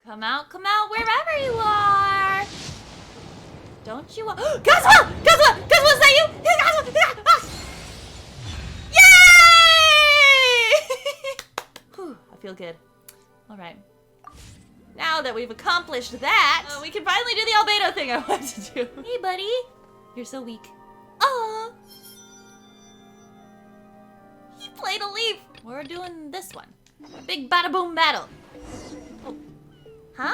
Come out, wherever you are. Don't you want? Kazuha! Kazuha! Kazuha, is that you? Kazuha! Ah! Yay! Whew, I feel good. All right. Now that we've accomplished that, we can finally do the albedo thing I wanted to do. Hey, buddy. You're so weak. Aw. He played a leaf. We're doing this one. Big bada boom battle. Oh. Huh?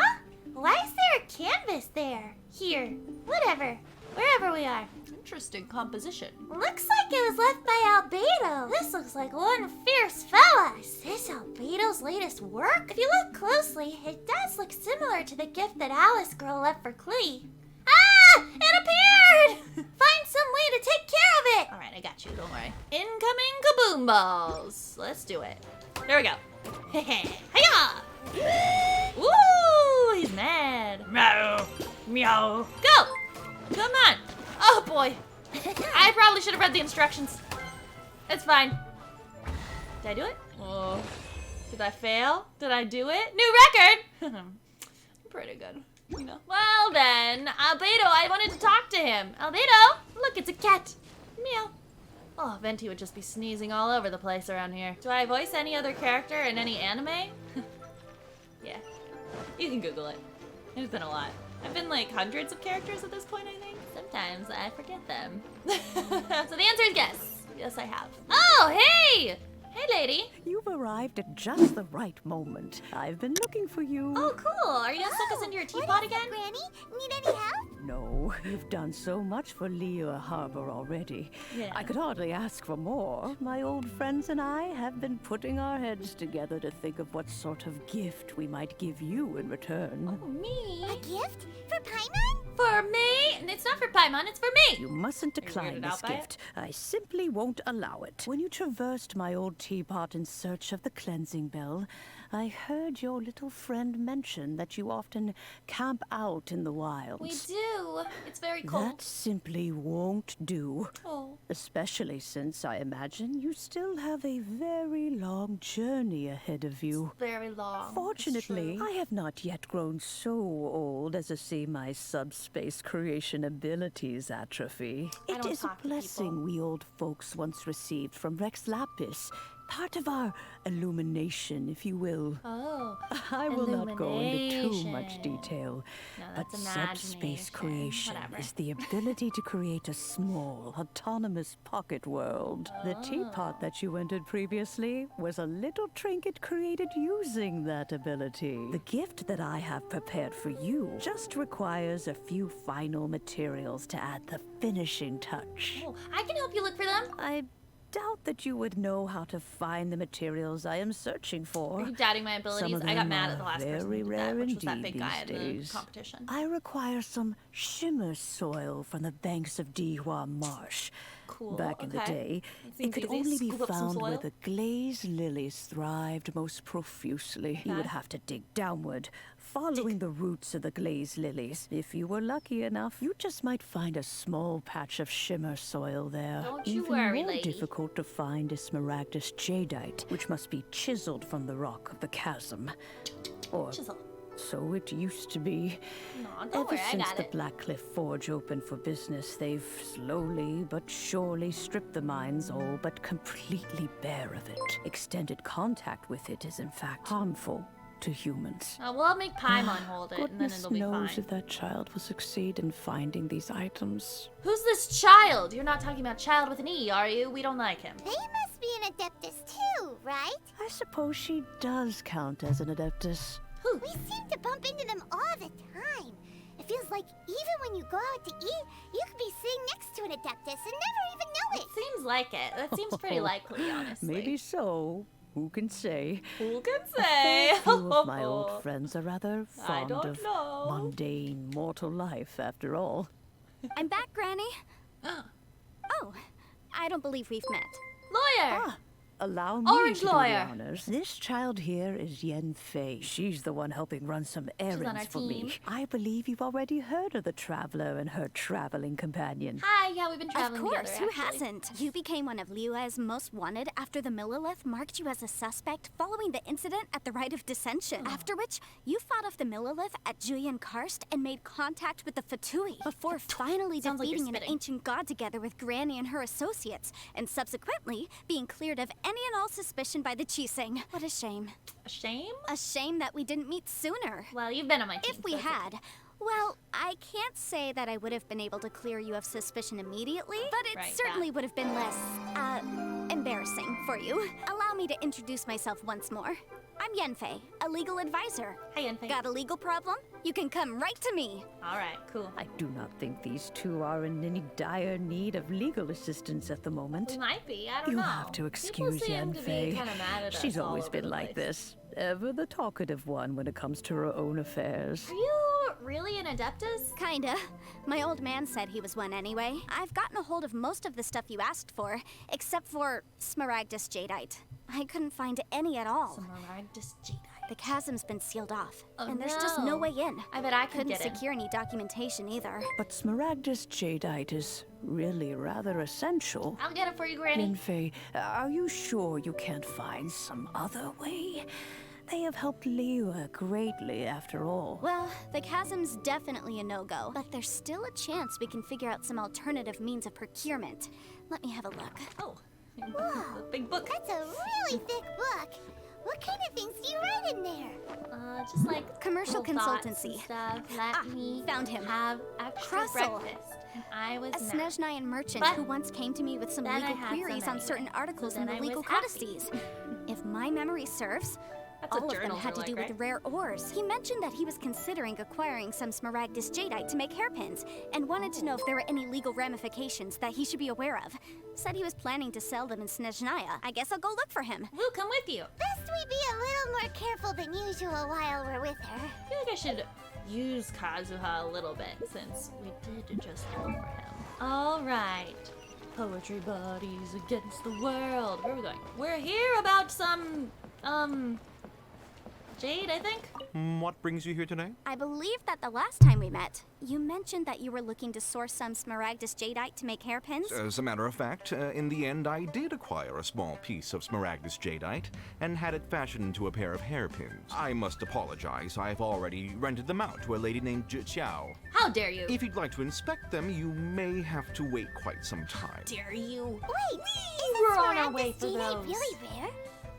Why is there a canvas there? Here. Whatever. Wherever we are. Interesting composition. Looks like it was left by Albedo. This looks like one fierce fella. Is this Albedo's latest work? If you look closely, it does look similar to the gift that Alice girl left for Klee. Ah! It appeared! Find some way to take care of it! Alright, I got you, don't worry. Incoming kaboom balls. Let's do it. There we go. Hiya! Woo! He's mad. Meow. Meow. Go! Come on. Oh boy. I probably should have read the instructions. It's fine. Did I do it? Oh. Did I fail? Did I do it? New record! Pretty good. You know. Well then, Albedo, I wanted to talk to him. Albedo! Look, it's a cat. Meow. Oh, Venti would just be sneezing all over the place around here. Do I voice any other character in any anime? Yeah. You can Google it. It's been a lot. I've been like hundreds of characters at this point, I think. Sometimes I forget them. So the answer is yes. Yes, I have. Oh, hey! Hey, lady. You've arrived at just the right moment. I've been looking for you. Oh, cool. Are you gonna suck us into your teapot again? Granny, need any help? No, you've done so much for Lea Harbor already. Yeah. I could hardly ask for more. My old friends and I have been putting our heads together to think of what sort of gift we might give you in return. Oh, me? A gift? For Paimon? For me? And it's not for Paimon, it's for me. You mustn't decline this gift. I simply won't allow it. When you traversed my old teapot in search of the cleansing bell, I heard your little friend mention that you often camp out in the wilds. We do. It's very cold. That simply won't do. Oh. Especially since I imagine you still have a very long journey ahead of you. Very long. Fortunately, I have not yet grown so old as to see my subspace creation abilities atrophy. I It don't is a talk to people. blessing we old folks once received from Rex Lapis. Part of our illumination, if you will. Oh. I will not go into too much Illumination. detail, No, but that's subspace imagination. creation Whatever. is the ability to create a small, autonomous pocket world. The teapot that you entered previously was a little trinket created using that ability. The gift that I have prepared for you just requires a few final materials to add the finishing touch. Oh, I can help you look for them. I doubt that you would know how to find the materials I am searching for. Are you doubting my abilities? Some of I got them mad at are the last person very who did that, rare which was that big indeed guy in these the days. competition. I require some shimmer soil from the banks of Dihua Marsh. Cool. Back in the okay. day, That it seems could easy. only be Scoop up some found where soil. the glazed lilies thrived most profusely. You would have to dig downward, following the roots of the glazed lilies. If you were lucky enough, you just might find a small patch of shimmer soil there. Don't you Even worry, more lady. difficult to find is smaragdus jadeite, which must be chiseled from the rock of the chasm. Or Chisel. so it used to be. No, don't Ever worry, I since got the it. Blackcliff Forge opened for business, they've slowly but surely stripped the mines all but completely bare of it. Extended contact with it is in fact harmful to humans. Well, I'll make Paimon hold it, and then Goodness it'll be knows fine. if that child will succeed in finding these items. Who's this child? You're not talking about child with an E, are you? We don't like him. They must be an Adeptus too, right? I suppose she does count as an Adeptus. Who? We seem to bump into them all the time. It feels like even when you go out to eat, you could be sitting next to an Adeptus and never even know it. Seems like it. That seems pretty likely, honestly. Maybe so. Who can say? Who can say? A few of my old friends are rather I fond don't of know. mundane mortal life, after all. I'm back, Granny. Oh, I don't believe we've met. Lawyer! Ah, Allow me Orange to do the lawyer. honors. This child here is Yanfei. She's the one helping run some errands our for team. me. I believe you've already heard of the traveler and her traveling companion. Hi, yeah, we've been Of traveling course, together, who actually. hasn't? You became one of Liue's most wanted after the Millilith marked you as a suspect following the incident at the Rite of Dissension. After which, you fought off the Millilith at Julian Karst and made contact with the Fatui before finally Sounds like you're defeating an spitting. ancient god together with Granny and her associates, and subsequently being cleared of any and all suspicion by the Chiseng. What a shame. A shame? A shame that we didn't meet sooner. Well, you've been on my team. If we so it's okay. had, well, I can't say that I would have been able to clear you of suspicion immediately, but it Right, certainly would have been less, embarrassing for you. Allow me to introduce myself once more. I'm Yanfei, a legal advisor. Hi, Yanfei. Got a legal problem? You can come right to me. All right, cool. I do not think these two are in any dire need of legal assistance at the We moment. might be. I don't You know. have to People excuse seem to be Yanfei. kinda mad at She's us all always over been the like place. this. Ever the talkative one when it comes to her own affairs. Are you really an Adeptus? Kinda. My old man said he was one anyway. I've gotten a hold of most of the stuff you asked for, except for Smaragdus Jadeite. I couldn't find any at all. Smaragdus Jade. The chasm's been sealed off, Oh, and there's just no. no way in. I bet I could Couldn't get in. secure any documentation either. But Smaragdus Jadeite is really rather essential. I'll get it for you, Granny. Yanfei, are you sure you can't find some other way? They have helped Liu greatly, after all. Well, the chasm's definitely a no-go, but there's still a chance we can figure out some alternative means of procurement. Let me have a look. Oh, a big book. That's a really thick book. What kind of things do you write in there? Just like Commercial little thoughts and consultancy. stuff. Let me found him. have extra Crossel. breakfast. And I was A mad. Snezhnayan merchant But who once came to me with some then I legal had some queries on anyway, certain so articles in then the I legal was happy. codices. If my memory serves, That's all what of them journals had are to like, do right? with rare ores. He mentioned that he was considering acquiring some Smaragdus Jadeite to make hairpins, and wanted to know if there were any legal ramifications that he should be aware of. Said he was planning to sell them in Snezhnaya. I guess I'll go look for him. We'll come with you. Best we be a little more careful than usual while we're with her. I feel like I should use Kazuha a little bit since we did just look for him. All right. Poetry buddies against the world. Where are we going? We're here about some, jade, I think. What brings you here today? I believe that the last time we met, you mentioned that you were looking to source some Smaragdus Jadeite to make hairpins. As a matter of fact, in the end, I did acquire a small piece of Smaragdus Jadeite and had it fashioned into a pair of hairpins. I must apologize, I've already rented them out to a lady named Xiao. How dare you? If you'd like to inspect them, you may have to wait quite some time. Dare you? Wait, We're is on our Smaragdus way for Jadeite those. really rare?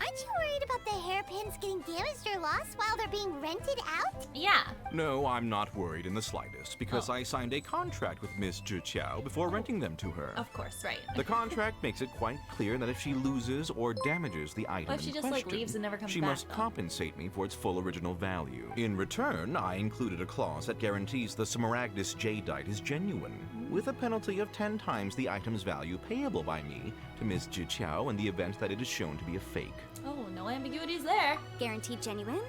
Aren't you worried about the hairpins getting damaged or lost while they're being rented out? Yeah. No, I'm not worried in the slightest, because Oh. I signed a contract with Miss Xiao before renting them to her. Of course, right. The contract makes it quite clear that if she loses or damages the item What if she in just, like, question, leaves and never comes she back, must though? compensate me for its full original value. In return, I included a clause that guarantees the Smaragdus Jadeite is genuine, with a penalty of 10 times the item's value payable by me to Ms. Xiao in the event that it is shown to be a fake. Oh, no ambiguities there. Guaranteed genuine,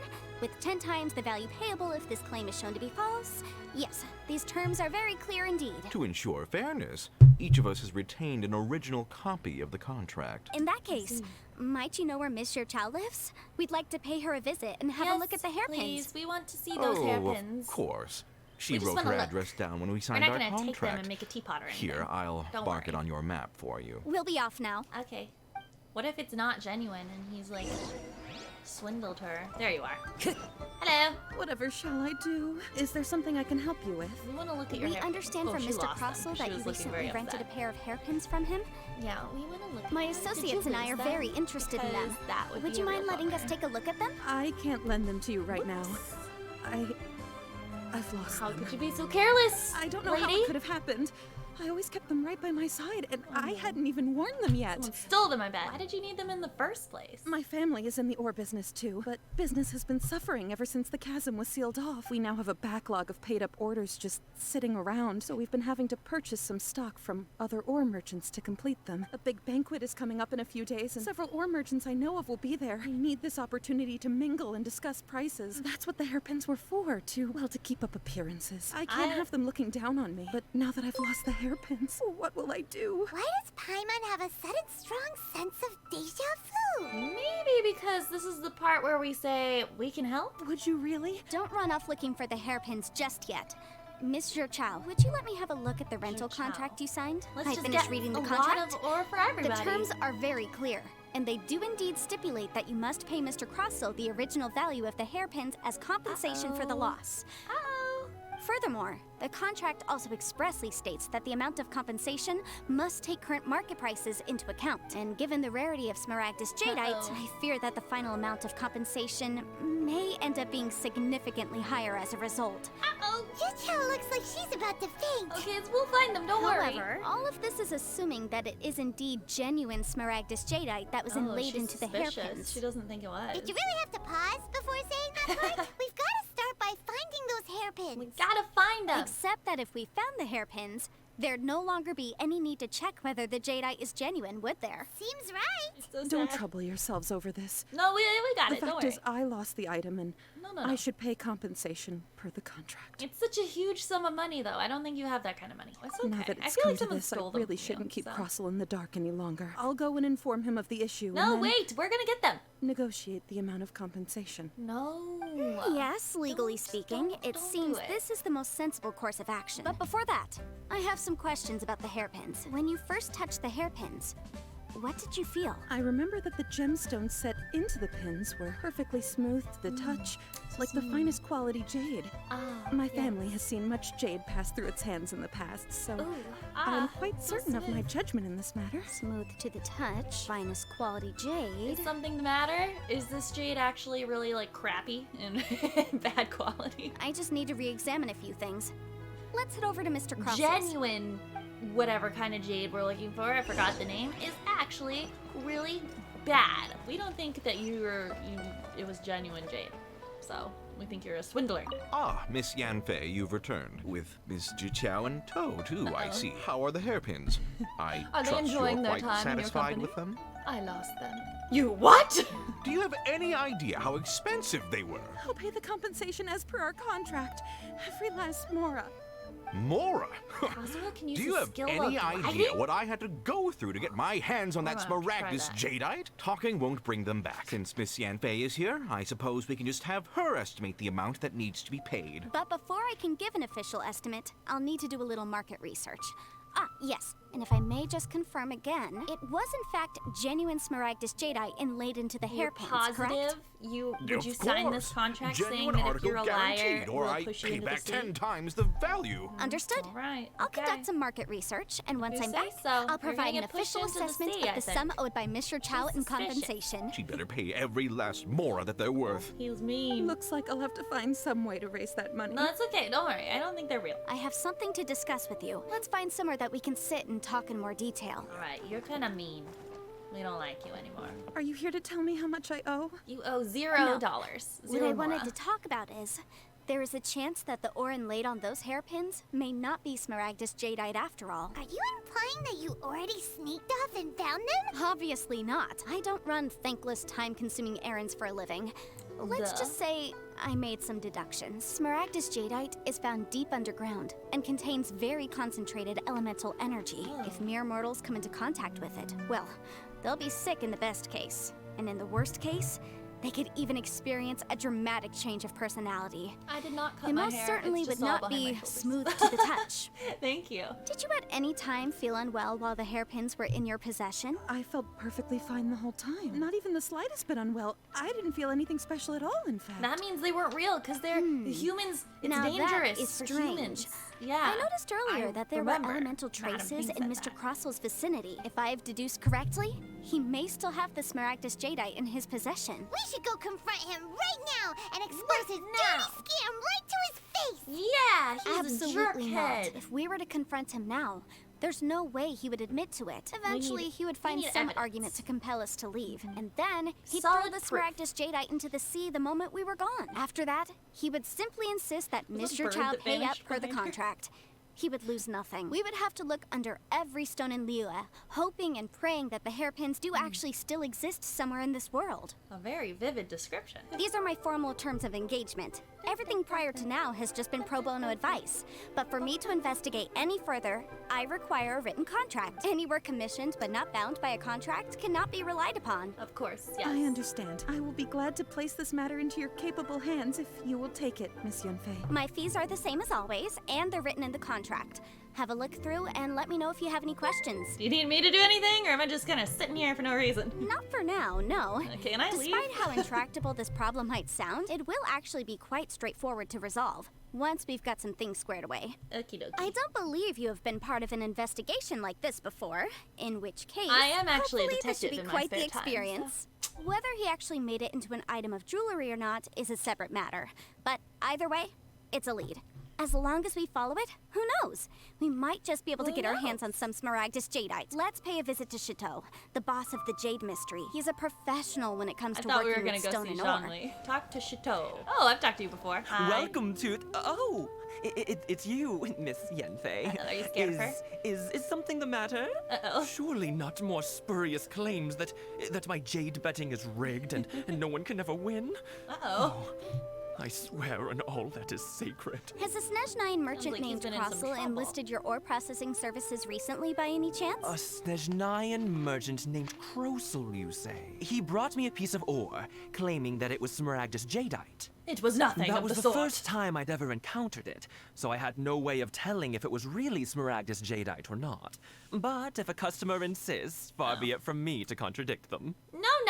with 10 times the value payable if this claim is shown to be false. Yes, these terms are very clear indeed. To ensure fairness, each of us has retained an original copy of the contract. In that case, might you know where Miss Xiao lives? We'd like to pay her a visit and have a look at the hairpins. Please, we want to see those Oh, hairpins. of course. She We just wrote wanna her look. address down when we We're signed not our gonna contract. take them and make a teapot or anything. Here, I'll Don't mark it worry. on your map for you. We'll be off now. Okay. What if it's not genuine and he's like swindled her? There you are. Hello. Whatever shall I do? Is there something I can help you with? We want to look at your We hair. understand Oh, from she Mr. lost them. Crossell She that you was looking very recently rented a upset. pair of hairpins from him. Yeah, we want to look. My Did you associates and I lose are them? very interested in them. Because that would Would be you a mind real letting us bummer. take a look at them? I can't lend them to you right now. I've lost How them. could you be so careless? I don't know lady? how it could have happened. I always kept them right by my side, and I hadn't even worn them yet. Someone stole them, I bet. Why did you need them in the first place? My family is in the ore business too, but business has been suffering ever since the chasm was sealed off. We now have a backlog of paid-up orders just sitting around, so we've been having to purchase some stock from other ore merchants to complete them. A big banquet is coming up in a few days, and several ore merchants I know of will be there. I need this opportunity to mingle and discuss prices. That's what the hairpins were for, to keep up appearances. I can't I- have them looking down on me, but now that I've lost the hairpins. What will I do? Why does Paimon have a sudden strong sense of deja vu? Maybe because this is the part where we say, we can help? Would you really? Don't run off looking for the hairpins just yet. Mr. Chow, would you let me have a look at the rental Chow. contract you signed? Let's I just finished get reading the a contract. lot of ore for everybody. The terms are very clear, and they do indeed stipulate that you must pay Mr. Crossel the original value of the hairpins as compensation for the loss. Uh-oh. Furthermore, the contract also expressly states that the amount of compensation must take current market prices into account. And given the rarity of Smaragdus jadeite, I fear that the final amount of compensation may end up being significantly higher as a result. Uh-oh. Yuchao looks like she's about to faint. Okay, we'll find them, don't worry. However, all of this is assuming that it is indeed genuine Smaragdus jadeite that was inlaid she's into the suspicious. hairpins. She doesn't think it was. Did you really have to pause before saying that part? We've got to start by finding those hairpins. We gotta find them. Except that if we found the hairpins, there'd no longer be any need to check whether the jadeite is genuine, would there? Seems right. It's so Don't sad. trouble yourselves over this. No, we got The it, don't fact worry. is, I lost the item and No. I should pay compensation per the contract. It's such a huge sum of money, though. I don't think you have that kind of money. It's okay. Now that I it's feel come like to someone this, I stole them really from you, shouldn't keep so. Crossel in the dark any longer. I'll go and inform him of the issue No, and then wait. We're gonna get them. negotiate the amount of compensation. No. Yes, legally speaking, it don't seems do it. this is the most sensible course of action. But before that, I have some questions about the hairpins. When you first touched the hairpins, what did you feel? I remember that the gemstones set into the pins were perfectly smooth to the touch, like the finest quality jade. My family has seen much jade pass through its hands in the past, so I'm quite certain of my judgment in this matter. Smooth to the touch, finest quality jade. Is something the matter? Is this jade actually really, like, crappy and bad quality? I just need to re-examine a few things. Let's head over to Mr. Cross's. Genuine, whatever kind of jade we're looking for, I forgot the name, is actually really bad. We don't think that it was genuine jade. So, we think you're a swindler. Ah, Miss Yanfei, you've returned. With Miss Jiqiao in tow, too, I see. How are the hairpins? I Are they trust enjoying you're their quite time in your satisfied company? with them? I lost them. You what? Do you have any idea how expensive they were? I'll pay the compensation as per our contract. Every last mora. Mora? Kazuha can use Do you the have skill any of idea gliding? what I had to go through to get my hands on that I'm gonna have to Smaragdus try jadeite? Talking won't bring them back. Since Miss Yanfei is here, I suppose we can just have her estimate the amount that needs to be paid. But before I can give an official estimate, I'll need to do a little market research. Ah, yes, and if I may just confirm again, it was in fact genuine Smaragdus jadeite inlaid into the You're hairpins, positive? correct? Would Of you sign this course. contract saying Genuine that if article you're a liar, guaranteed, or we'll I push you pay into back the sea? 10 times the value. Understood? All right. I'll okay. conduct some market research, and once you I'm say back, so. I'll You're gonna provide an get pushed official into the assessment sea, I of the think. sum owed by Mr. Chow in suspicious. compensation. She'd better pay every last mora that they're worth. He was mean. Looks like I'll have to find some way to raise that money. No, it's okay. Don't worry. I don't think they're real. I have something to discuss with you. Let's find somewhere that we can sit and talk in more detail. All right. You're kind of mean. We don't like you anymore. Are you here to tell me how much I owe? You owe $0. What Zero I wanted mora. to talk about is, there is a chance that the ore inlaid on those hairpins may not be Smaragdus jadeite after all. Are you implying that you already sneaked off and found them? Obviously not. I don't run thankless, time-consuming errands for a living. Let's Duh. just say I made some deductions. Smaragdus jadeite is found deep underground and contains very concentrated elemental energy. If mere mortals come into contact with it, well, they'll be sick in the best case. And in the worst case, they could even experience a dramatic change of personality. I did not cut They my most hair. certainly It's would just all not behind my be shoulders. smooth to the touch. Thank you. Did you at any time feel unwell while the hairpins were in your possession? I felt perfectly fine the whole time. Not even the slightest bit unwell. I didn't feel anything special at all, in fact. That means they weren't real because they're humans. It's Now that dangerous is for strange. humans. Yeah. I noticed earlier I that there remember. were elemental Madam traces Ping in said Mr. that. Crossel's vicinity. If I've deduced correctly, he may still have the Smaragdus jadeite in his possession. We should go confront him right now and expose his now. dirty scam right to his face! Yeah, he's a Absolutely not. jerkhead. If we were to confront him now, there's no way he would admit to it. Eventually, he would find need some evidence. argument to compel us to leave, and then he'd Solid throw the proof. Smaragdus jadeite into the sea the moment we were gone. After that, he would simply insist that Was this Mr. bird Chow that pay up vanished per the behind her? contract. he would lose nothing. We would have to look under every stone in Liyue, hoping and praying that the hairpins do actually still exist somewhere in this world. A very vivid description. These are my formal terms of engagement. Everything prior to now has just been pro bono advice. But for me to investigate any further, I require a written contract. Any work commissioned but not bound by a contract cannot be relied upon. Of course, yes. I understand. I will be glad to place this matter into your capable hands if you will take it, Miss Yanfei. My fees are the same as always, and they're written in the contract. Have a look through and let me know if you have any questions. Do you need me to do anything, or am I just kind of sitting here for no reason? Not for now, no. Can I leave? Despite how intractable this problem might sound, it will actually be quite straightforward to resolve, once we've got some things squared away. Okie dokie. I don't believe you have been part of an investigation like this before, in which case, I am actually a hopefully this should detective be in my quite the spare time, experience. Whether he actually made it into an item of jewelry or not is a separate matter, but either way, it's a lead. As long as we follow it, who knows? We might just be able to get our hands on some Smaragdus jadeite. Let's pay a visit to Chateau, the boss of the Jade Mystery. He's a professional when it comes I to thought we working were with gonna go stone see and ore. Jean-Lee. Talk to Chateau. Oh, I've talked to you before. Hi. Welcome to. Oh, it's you, Miss Yanfei. Are you scared of her? Is something the matter? Uh-oh. Surely not more spurious claims that my jade betting is rigged and no one can ever win. Uh-oh. I swear on all that is sacred. Has a Snezhnayan merchant like he's named been in some Crossel trouble. enlisted your ore processing services recently by any chance? A Snezhnayan merchant named Crossel, you say? He brought me a piece of ore, claiming that it was Smaragdus jadeite. It was nothing That of was the the sort. first time I'd ever encountered it, so I had no way of telling if it was really Smaragdus jadeite or not. But if a customer insists, far be it from me to contradict them.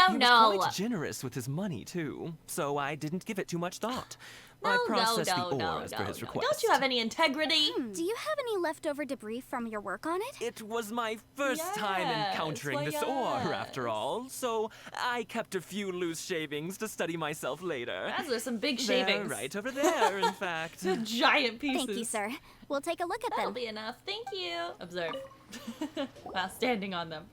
He was quite generous with his money, too, so I didn't give it too much thought. I processed the ore as per his request. Don't you have any integrity? Do you have any leftover debris from your work on it? It was my first time encountering Well, this ore, after all, so I kept a few loose shavings to study myself later. Those are some big They're shavings. right over there, in fact. Giant pieces. Thank you, sir. We'll take a look at That'll them. be enough. Thank you. Observe. While standing on them.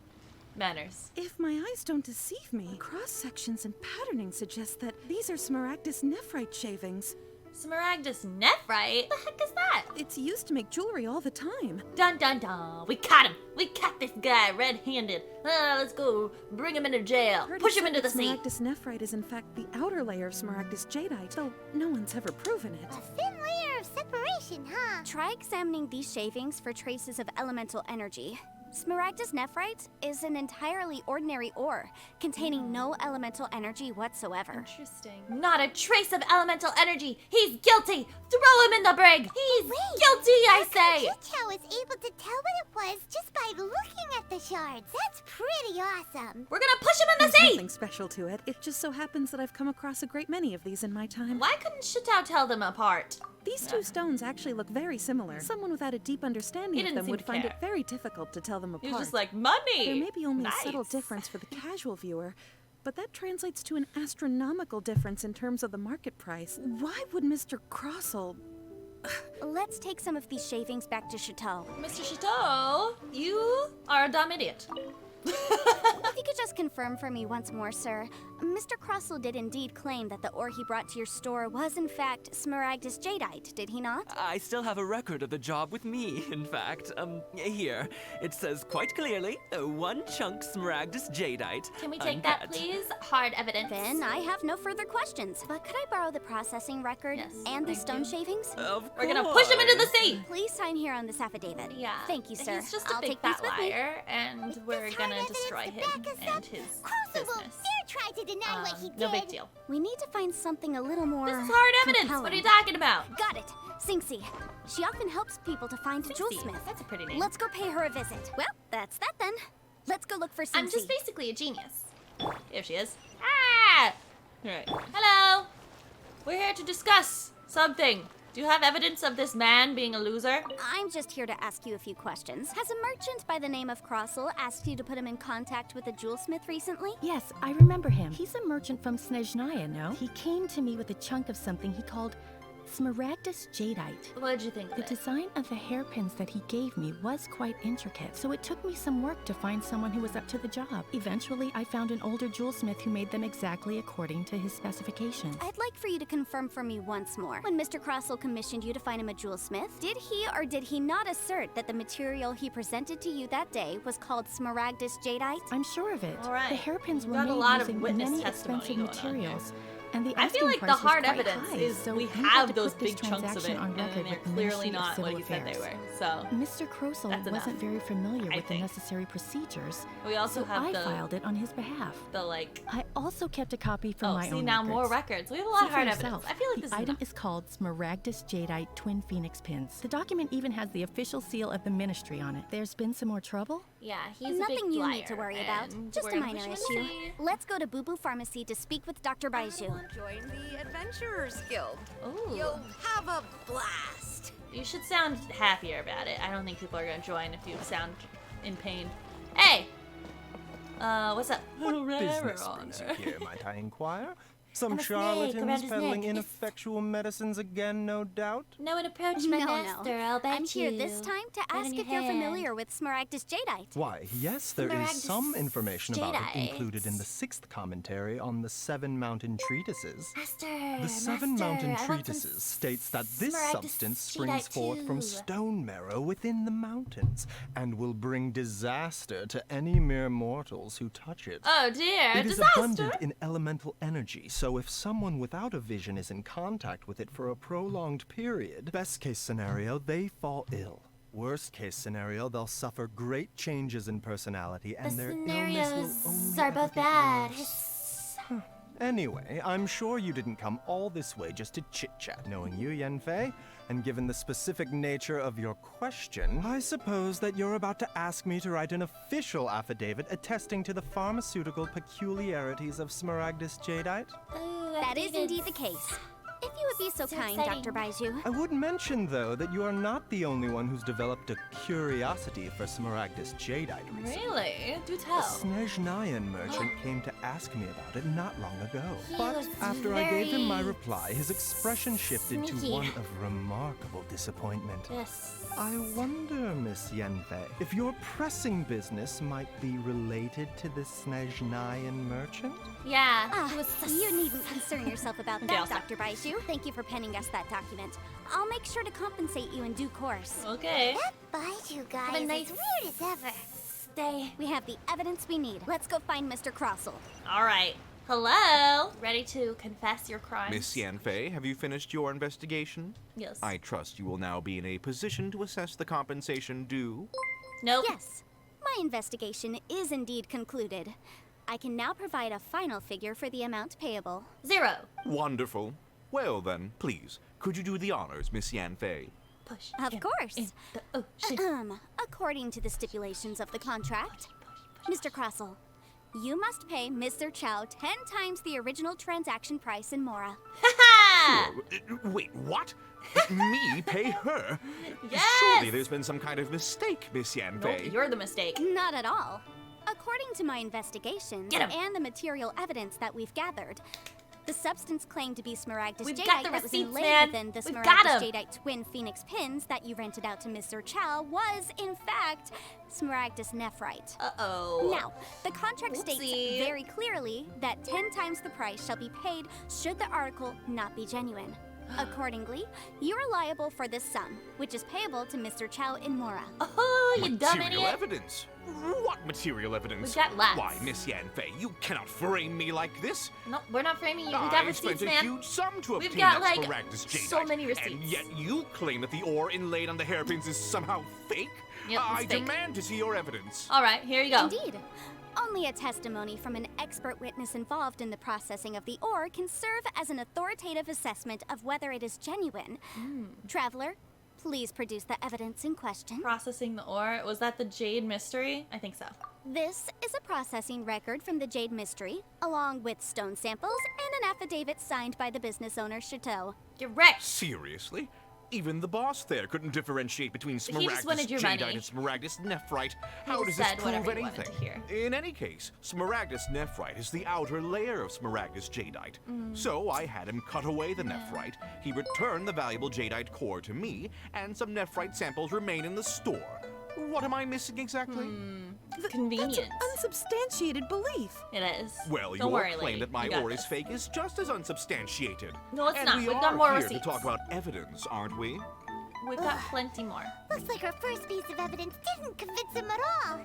Manners. If my eyes don't deceive me, cross-sections and patterning suggest that these are Smaragdus nephrite shavings. Smaragdus nephrite? The heck is that? It's used to make jewelry all the time. Dun dun dun. We caught him. We caught this guy red-handed. Let's go bring him into jail. Heard Push it him said into the that sea. Smaragdus nephrite is in fact the outer layer of Smaragdus jadeite, though no one's ever proven it. A thin layer of separation, huh? Try examining these shavings for traces of elemental energy. Smaragdus nephrite is an entirely ordinary ore, containing no elemental energy whatsoever. Interesting. Not a trace of elemental energy. He's guilty. Throw him in the brig. He's guilty, I say. Chicho was able to tell what it was just by looking at the shards. That's pretty awesome. We're gonna push him in the There's sea. nothing special to it. It just so happens that I've come across a great many of these in my time. Why couldn't Chateau tell them apart? These two stones actually look very similar. Someone without a deep understanding He of didn't them seem would to find care. it very difficult to tell them apart. He was just like, money. There may be only Nice. a subtle difference for the casual viewer, but that translates to an astronomical difference in terms of the market price. Why would Mr. Crossel... Let's take some of these shavings back to Chateau. Mr. Chateau, you are a dumb idiot. If you could just confirm for me once more, sir. Mr. Crossel did indeed claim that the ore he brought to your store was in fact Smaragdus jadeite, did he not? I still have a record of the job with me, in fact. Here. It says quite clearly, 1 chunk Smaragdus jadeite. Can we take that, uncut. please? Hard evidence. Then I have no further questions. But could I borrow the processing record Yes, and the thank stone you. shavings? Of We're gonna push him into the course. sea. Please sign here on this affidavit. Yeah. Thank you, sir. He's just a I'll big take these fat with me. liar, and we're This gonna hard destroy evidence him to back us and up. his Crossel won't business. dare try to deny what he did. No big deal. We need to find something a little more This is hard evidence. compelling. What are you talking about? Got it. Singsi. She often helps people to find a Singsi. jewelsmith. That's a pretty name. Let's go pay her a visit. Well, that's that then. Let's go look for Singsi. I'm just basically a genius. There she is. Ah! Alright. Hello! We're here to discuss something. Do you have evidence of this man being a loser? I'm just here to ask you a few questions. Has a merchant by the name of Crossel asked you to put him in contact with a jewelsmith recently? Yes, I remember him. He's a merchant from Snezhnaya, no? He came to me with a chunk of something he called Smaragdus jadeite. What did you think of The it? design of the hairpins that he gave me was quite intricate, so it took me some work to find someone who was up to the job. Eventually, I found an older jewelsmith who made them exactly according to his specifications. I'd like for you to confirm for me once more. When Mr. Crossell commissioned you to find him a jewelsmith, did he or did he not assert that the material he presented to you that day was called Smaragdus jadeite? I'm sure of it. All right. The hairpins We've were got a made lot of using witness many testimony expensive going on here. materials. And the I feel asking like the price was hard quite evidence high, is so we had have to those put this big chunks of it, transaction on and record they're with the clearly Ministry of not Civil what you said they Affairs. were. So Mr. Crossell That's enough, wasn't very familiar I with the think. necessary procedures, we also so have I the filed it on his behalf. like. I also kept a copy for Oh, my see own now records. more records. We have a lot See of for hard yourself. evidence. I feel like the this is item enough. is called Smaragdus jadeite twin phoenix pins. The document even has the official seal of the ministry on it. There's been some more trouble? Yeah, he's Nothing a big you liar, need to worry about. and Just we're a gonna minor push issue. him aside. Let's go to Boo Boo Pharmacy to speak with Dr. Baiju. Join the Adventurers Guild. Ooh. You'll have a blast. You should sound happier about it. I don't think people are gonna join if you sound in pain. Hey! What's up? What business brings you here, might I inquire? Some I'm a snake charlatans around his peddling neck. ineffectual medicines again, no doubt? No one approach my master, I'll bet I'm here you. this time to Right ask in your if you're hand. familiar with Smaragdus jadeite. Why, yes, there is Smaragdus some information about it jadeite. included in the 6th commentary on the 7 Mountain Treatises. Master, The 7 master, Mountain I want some Treatises states that this Smaragdus substance springs jadeite forth from too. stone marrow within the mountains and will bring disaster to any mere mortals who touch it. Oh dear, It is disaster! abundant in elemental energy, so if someone without a vision is in contact with it for a prolonged period, best case scenario, they fall ill. Worst case scenario, they'll suffer great changes in personality and The their illness scenarios will only are ever both get bad. worse. Anyway, I'm sure you didn't come all this way just to chit-chat. Knowing you, Yanfei, and given the specific nature of your question, I suppose that you're about to ask me to write an official affidavit attesting to the pharmaceutical peculiarities of Smaragdus jadeite? Ooh, That is affidavits. indeed the case. If you would be so So kind, exciting. Dr. Baiju. I would mention, though, that you are not the only one who's developed a curiosity for Smaragdus jadeite recently. Really? Do A tell. Snezhnayan merchant came to ask me about it not long ago. He But was after I gave him my very reply, his expression shifted sneaky. to one of remarkable disappointment. Yes. I wonder, Miss Yanfei, if your pressing business might be related to the Snezhnayan merchant? Yeah. Ah, he was you needn't concern yourself about Okay, I'll that, stop. Dr. Baiju. Thank you for penning us that document. I'll make sure to compensate you in due course. Okay. Baiju guy Have a is nice- as weird as ever. Stay. We have the evidence we need. Let's go find Mr. Crossell. All right. Hello. Ready to confess your crimes? Miss Yanfei, have you finished your investigation? Yes. I trust you will now be in a position to assess the compensation due. Nope. Yes, my investigation is indeed concluded. I can now provide a final figure for the amount payable. 0. Wonderful. Well then, please, could you do the honors, Miss Yanfei? Push. Of him course. in the ocean. According to the stipulations of the contract, Mr. Crossell, you must pay Mr. Chow 10 times the original transaction price in Mora. Ha! Wait, what? Me pay her? Yes! Surely there's been some kind of mistake, Miss Yanfei. Nope, you're the mistake. Not at all. According to my investigations Get 'em. and the material evidence that we've gathered, the substance claimed to be Smaragdus We've jadeite got the that was receipts, inlaid man. within the We've got Smaragdus 'em. jadeite twin phoenix pins that you rented out to Mr. Chow was, in fact, Smaragdus nephrite. Uh-oh. Now, the contract states Whoopsie. very clearly that 10 times the price shall be paid should the article not be genuine. Accordingly, you are liable for this sum, which is payable to Mr. Chow in Mora. Oh, you dumb Material idiot. evidence? What material evidence? We've got lots. Why, Miss Yanfei, you cannot frame me like this. No, we're not framing you. We got I receipts, spent a man. huge sum to We've obtain got, that like, Smaragdus jadeite, so many and receipts. yet you claim that the ore inlaid on the hairpins is somehow fake? Yep, I it's fake. demand to see your evidence. All right, here you go. Indeed. Only a testimony from an expert witness involved in the processing of the ore can serve as an authoritative assessment of whether it is genuine. Traveler, please produce the evidence in question. Processing the ore. Was that the Jade Mystery? I think so. This is a processing record from the Jade Mystery, along with stone samples and an affidavit signed by the business owner, Chateau. Get wrecked. Seriously? Even the boss there couldn't differentiate between He just wanted Smaragdus your Jadeite money. and Smaragdus Nephrite. How just does this said prove whatever you wanted anything? to hear. In any case, Smaragdus Nephrite is the outer layer of Smaragdus Jadeite. So I had him cut away the Nephrite, he returned the valuable Jadeite core to me, and some Nephrite samples remain in the store. What am I missing exactly? Convenience. That's an unsubstantiated belief. It is. Well, Don't your worry, claim lady. that my You got ore is this. fake is just as unsubstantiated. No, it's and not. we We've are got more here receipts. to talk about evidence, aren't we? We've got plenty more. Looks like our first piece of evidence didn't convince him at all.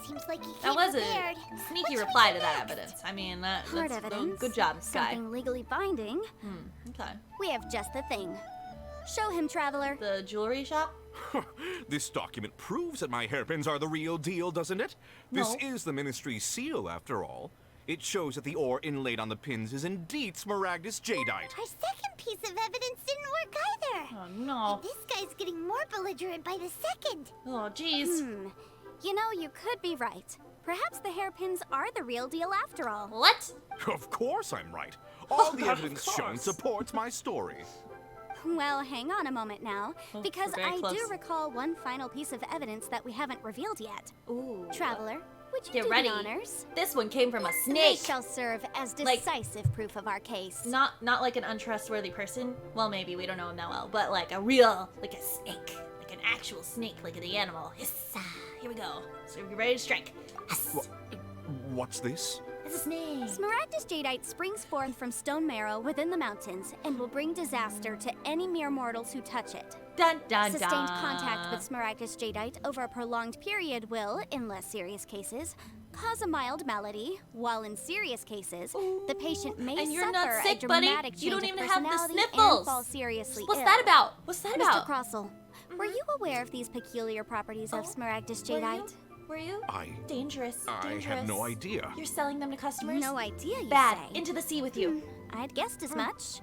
Seems like he That came was prepared. a sneaky What should we reply do to that next? evidence. I mean, that's Hard evidence. good job, Sky. Something legally binding. Okay. We have just the thing. Show him, traveler. The jewelry shop? This document proves that my hairpins are the real deal, doesn't it? This No. is the Ministry's seal, after all. It shows that the ore inlaid on the pins is indeed Smaragdus Jadeite. Our second piece of evidence didn't work either. Oh, no. And this guy's getting more belligerent by the second. Oh, jeez. You know, you could be right. Perhaps the hairpins are the real deal after all. What? Of course I'm right. All the Of evidence shown course. supports my story. Well, hang on a moment now, because we're very I close. do recall one final piece of evidence that we haven't revealed yet. Ooh. Traveler, would you Get do ready. the honors? This one came from a They snake. shall serve as Like- decisive proof of our case. Not like an untrustworthy person. Well, maybe we don't know him that well, but like a real, like a snake, like an actual snake, like the animal. Hiss, here we go. So you're ready to strike. Hiss. What's this? It's a snake. Smaragdus Jadeite springs forth from stone marrow within the mountains and will bring disaster to any mere mortals who touch it. Dun dun Sustained dun. contact with Smaragdus Jadeite over a prolonged period will, in less serious cases, cause a mild malady, while in serious cases, the patient may And you're suffer not sick, a buddy. dramatic You don't change of even have the personality sniffles. and fall seriously What's ill. that about? What's that Mr. about? Crossell, were you aware of these peculiar properties of Smaragdus Were you? Jadeite? Were you? Dangerous. I Dangerous. had no idea. You're selling them to customers? No idea, you Bad. say? Into the sea with you. I'd guessed as much.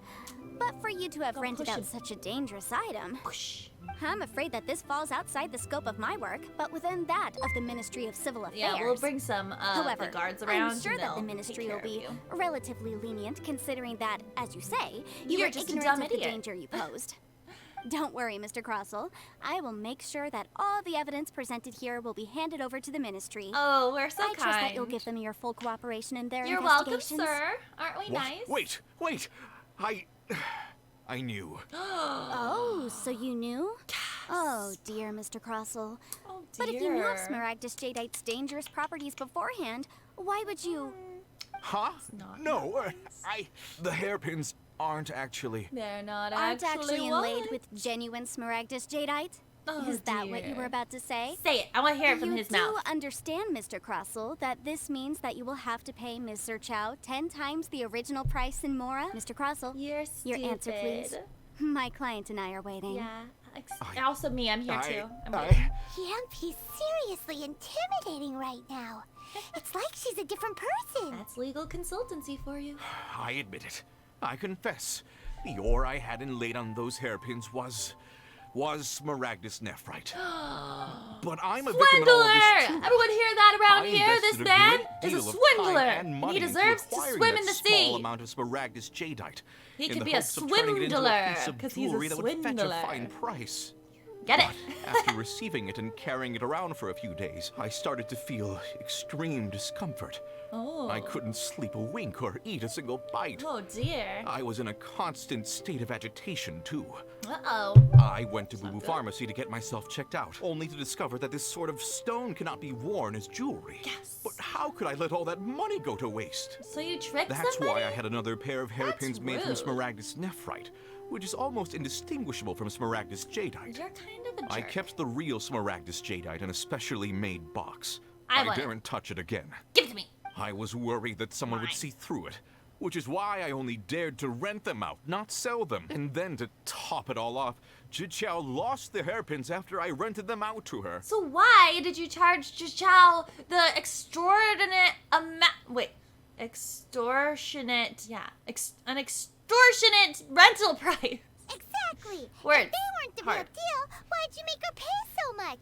But for you to have Go rented push out him. such a dangerous item, Whoosh. I'm afraid that this falls outside the scope of my work, but within that of the Ministry of Civil Affairs. Yeah, we'll bring some However, the guards around. I'm sure and that the they'll Ministry take will care be of you. relatively lenient, considering that, as you say, you You're were just a ignorant dumb of the idiot. danger you posed. Don't worry, Mr. Crossell. I will make sure that all the evidence presented here will be handed over to the Ministry. Oh, we're so I kind. trust that you'll give them your full cooperation in their You're welcome, investigations. sir. Aren't we What? nice? Wait. I knew. Oh, so you knew? Oh, dear, Mr. Crossell. Oh, But if you knew of dear. Smaragdus Jadeite's dangerous properties beforehand, why would you... Huh? not No, the hairpins aren't actually. They're not aren't actually inlaid what? with genuine Smaragdus Jadeite? Oh, Is that what you dear. were about to say? Say it. I want to hear it from you his do mouth. understand, Mr. Crossell, that this means that you will have to pay Ms. Zerchow 10 times the original price in Mora? Mr. Crossell, You're your stupid. answer, please. My client and I are waiting. Yeah. Also me. I'm here too. I'm I- waiting. Yanfei's seriously intimidating right now. It's like she's a different person. That's legal consultancy for you. I admit it. I confess. The ore I had inlaid on those hairpins was Smaragdus Nephrite. But I'm a victim in all of Swindler! this too. Everyone hear that around I here? This invested man great is a deal of swindler. time and And money he into deserves to acquiring swim that in the small sea. amount of Smaragdus Jadeite. He in could the be a hopes of turning it into a piece swindler, of 'cause he's a jewelry that would fetch a swindler. fine price. Get it? But after receiving it and carrying it around for a few days, I started to feel extreme discomfort. Oh. I couldn't sleep a wink or eat a single bite. Oh dear. I was in a constant state of agitation, too. Uh-oh. I went to Boo Boo Pharmacy to get myself checked out, only to discover that this sort of stone cannot be worn as jewelry. Yes. But how could I let all that money go to waste? So you tricked That's somebody? why I had another pair of hairpins made from rude. Smaragdus Nephrite, which is almost indistinguishable from Smaragdus Jadeite. You're kind of a jerk. I kept the real Smaragdus Jadeite in a specially made box. I want it. daren't touch it again. Give it to me. I was worried that someone would Fine. see through it, which is why I only dared to rent them out, not sell them. And then to top it all off, Jiqiao lost the hairpins after I rented them out to her. So why did you charge Jiqiao the extortionate amount? Wait, extortionate? Yeah, an extortionate rental price. Exactly. Words. If they weren't the Hard. real deal, why'd you make her pay so much?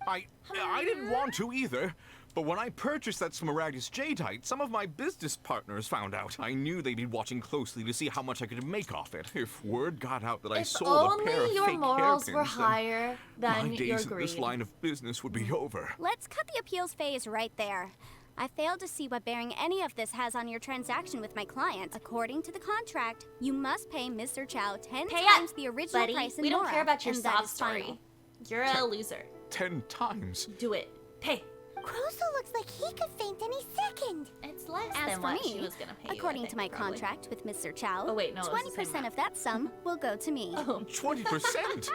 I didn't want to either, But when I purchased that smaragdus jadeite, some of my business partners found out. I knew they'd be watching closely to see how much I could make off it. If word got out that I sold a pair of your fake morals hairpins, were higher than my your days in greed. this line of business would be over. Let's cut the appeals phase right there. I failed to see what bearing any of this has on your transaction with my client. According to the contract, you must pay Mr. Chow 10 times the original buddy. price in We don't Nora, care about your and that sob is final. story. You're a loser. 10 times. Do it. Pay. Croso looks like he could faint any second. It's less As than for what me, she was gonna pay according you, I to my think, probably. contract with Mr. Chow, Oh, wait, no, it's the same 20% of that sum will go to me. Oh. 20%?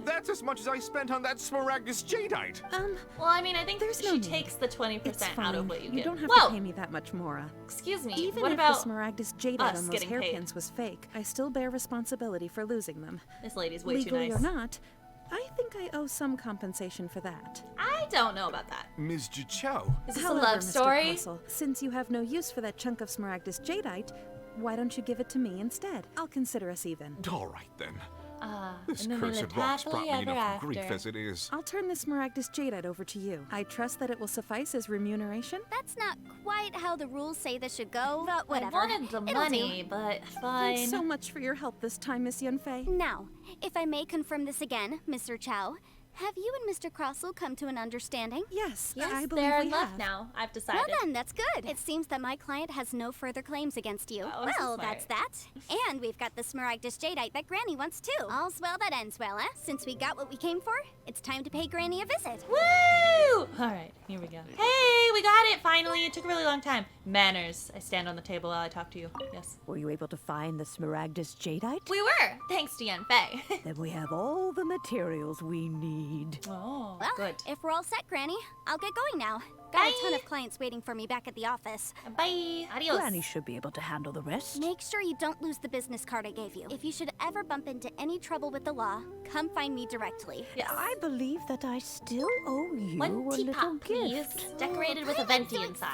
That's as much as I spent on that smaragdus jadeite. Well, I mean, I think There's she no need. takes the 20% It's out fine. of what you get. don't have Whoa! to pay me that much, Mora. Excuse me. Even what if about the smaragdus jadeite us on those getting paid? hairpins was fake, I still bear responsibility for losing them. This lady's way Legally too nice. or not, I think I owe some compensation for that. I don't know about that. Ms. Jichou. Is this However, a love Mr. story? Consul, since you have no use for that chunk of smaragdus jadeite, why don't you give it to me instead? I'll consider us even. All right, then. This and then we cursed lived rock's brought happily me ever enough grief after. as it is. I'll turn the smaragdus jadeite over to you. I trust that it will suffice as remuneration. That's not quite how the rules say this should go, but whatever. I wanted the It'll money, do. but fine. Thanks so much for your help this time, Miss Yanfei. Now, if I may confirm this again, Mr. Chow, have you and Mr. Crossell come to an understanding? Yes, Yes, I believe they're we in love have. now. I've decided. Well then, that's good. It seems that my client has no further claims against you. Oh, this is well, smart. that's that. And we've got the smaragdus jadeite that Granny wants too. All's well that ends well, eh? Since we got what we came for, it's time to pay Granny a visit. Woo! All right, here we go. Hey, we got it finally. It took a really long time. Manners. I stand on the table while I talk to you. Yes. Were you able to find the smaragdus jadeite? We were, thanks to Yanfei. Then we have all the materials we need. Oh, Well, good. if we're all set, Granny, I'll get going now. Got a ton Bye. of clients waiting for me back at the office. Bye. Adios. Granny should be able to handle the rest. Make sure you don't lose the business card I gave you. If you should ever bump into any trouble with the law, come find me directly. Yes. I believe that I still owe you One a little teapot, please. gift. Decorated with a Venti inside.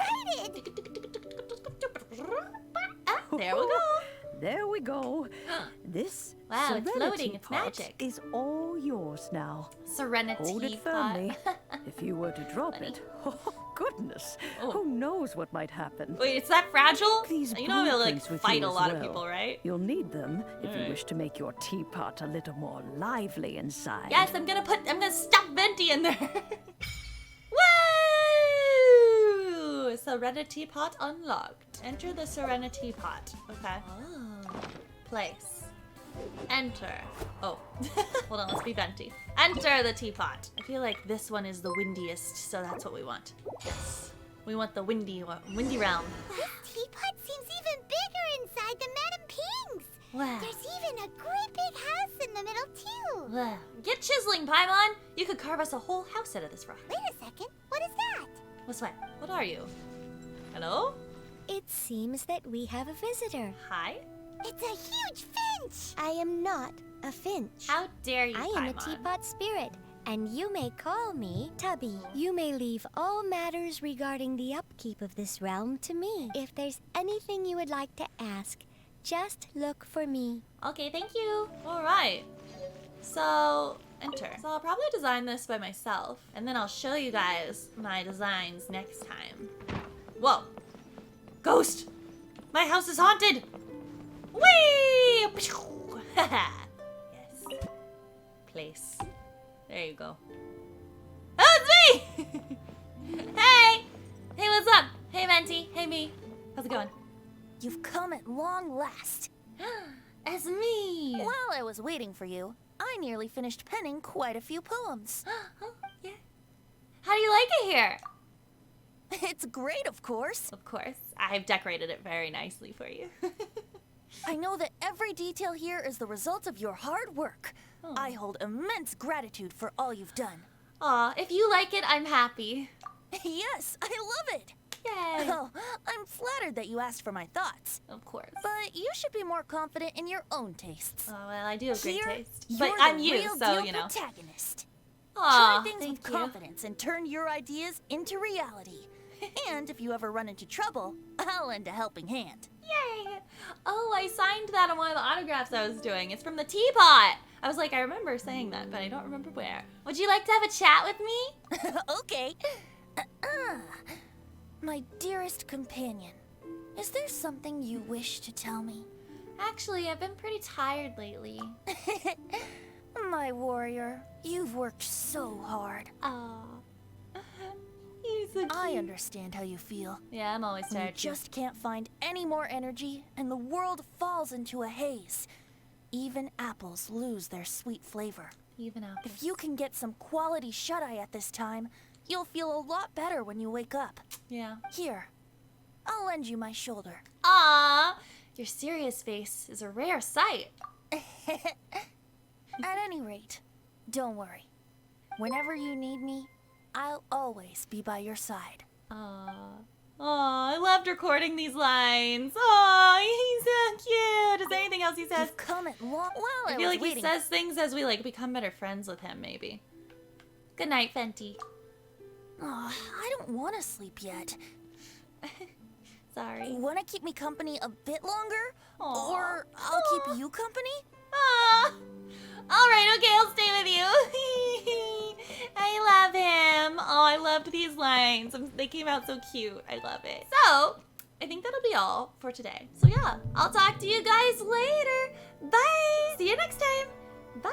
Ah, there we go. There we go. This Wow, it's Serenity floating. It's pot magic. is all yours now. Serenity Hold it pot. firmly. If you were to drop it, oh goodness, Oh. who knows what might happen? Wait, it's that fragile? These You know, they'll like blueprints with fight you a as lot of well. people, right? You'll need them if you Alright. wish to make your teapot a little more lively inside. Yes, I'm gonna stuff Venti in there. Woo! Serenity pot unlocked. Enter the Serenity pot. Okay. Oh. Place. Enter. Oh. Hold on, let's be Venti. Enter the teapot. I feel like this one is the windiest, so that's what we want. Yes. We want the windy realm. This teapot seems even bigger inside than Madame Ping's. Wow. There's even a great big house in the middle, too. Wow. Get chiseling, Paimon! You could carve us a whole house out of this rock. Wait a second. What is that? What's what? What are you? Hello? It seems that we have a visitor. Hi? It's a huge finch. I am not a finch. How dare you, I am a Paimon? teapot spirit, and you may call me Tubby. You may leave all matters regarding the upkeep of this realm to me. If there's anything you would like to ask, just look for me. Okay, thank you. All right. So, enter. So I'll probably design this by myself, and then I'll show you guys my designs next time. Whoa. Ghost! My house is haunted! Whee! Yes. Place. There you go. Oh, it's me! Hey! Hey, what's up? Hey, Venti. Hey, me. How's it going? You've come at long last. It's me! While I was waiting for you, I nearly finished penning quite a few poems. Oh, yeah. How do you like it here? It's great, of course. Of course. I've decorated it very nicely for you. I know that every detail here is the result of your hard work. Oh. I hold immense gratitude for all you've done. Aw, if you like it, I'm happy. Yes, I love it. Yay! Oh, I'm flattered that you asked for my thoughts. Of course. But you should be more confident in your own tastes. Oh, well, I do have great Here, taste. you're But the I'm you, real so, deal you know. protagonist. Aw, Try things thank with you. confidence and turn your ideas into reality. And if you ever run into trouble, I'll lend a helping hand. Yay! Oh, I signed that on one of the autographs I was doing. It's from the teapot. I was like, I remember saying that, but I don't remember where. Would you like to have a chat with me? Okay. My dearest companion, is there something you wish to tell me? Actually, I've been pretty tired lately. My warrior, you've worked so hard. Aww. You're so cute. I understand how you feel. Yeah, I'm always When you tired too. just can't find any more energy and the world falls into a haze. Even apples lose their sweet flavor. Even apples. If you can get some quality shut-eye at this time, you'll feel a lot better when you wake up. Yeah. Here, I'll lend you my shoulder. Aww. Your serious face is a rare sight. At any rate, don't worry. Whenever you need me, I'll always be by your side. Aww. Aw, I loved recording these lines. Aw, he's so cute. Is there anything else he says? You've come at long. Well, I feel like he says things as we like become better friends with him, maybe. Good night, Venti. Oh, I don't want to sleep yet. Sorry. Want to keep me company a bit longer? Aw. Or I'll keep you company? Aw. All right, okay, I'll stay with you. I love him. Oh, I loved these lines. They came out so cute. I love it. So, I think that'll be all for today. So yeah, I'll talk to you guys later. Bye. See you next time. Bye.